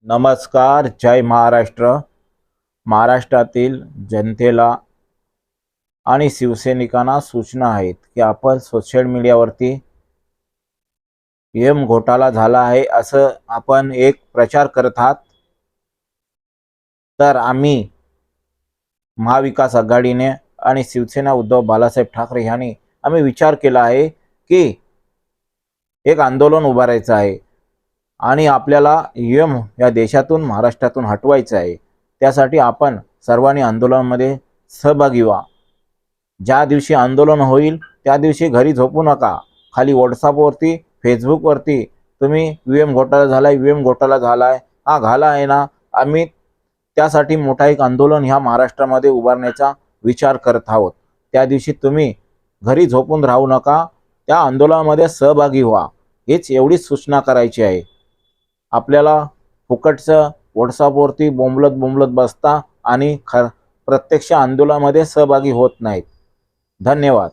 नमस्कार. जय महाराष्ट्र. महाराष्ट्रातील जनतेला आणि शिवसैनिकांना सूचना आहेत की आपण सोशल मीडियावरती घोटाळा झाला आहे असं आपण एक प्रचार करत आहात. तर आम्ही महाविकास आघाडीने आणि शिवसेना उद्धव बाळासाहेब ठाकरे यांनी आम्ही विचार केला आहे की एक आंदोलन उभारायचं आहे आणि आपल्याला या देशातून महाराष्ट्रातून हटवायचं आहे. त्यासाठी आपण सर्वांनी आंदोलनामध्ये सहभागी व्हा. ज्या दिवशी आंदोलन होईल त्या दिवशी घरी झोपू नका. खाली व्हॉट्सअपवरती फेसबुकवरती तुम्ही घोटाळा झालाय हा घाला आहे ना. आम्ही त्यासाठी मोठा एक आंदोलन ह्या महाराष्ट्रामध्ये उभारण्याचा विचार करत आहोत. त्या दिवशी तुम्ही घरी झोपून राहू नका, त्या आंदोलनामध्ये सहभागी व्हा. हेच एवढीच सूचना करायची आहे. आपल्याला फुकटचं व्हॉट्सअपवरती बोंबलत बसता आणि प्रत्यक्ष आंदोलनामध्ये सहभागी होत नाहीत. धन्यवाद.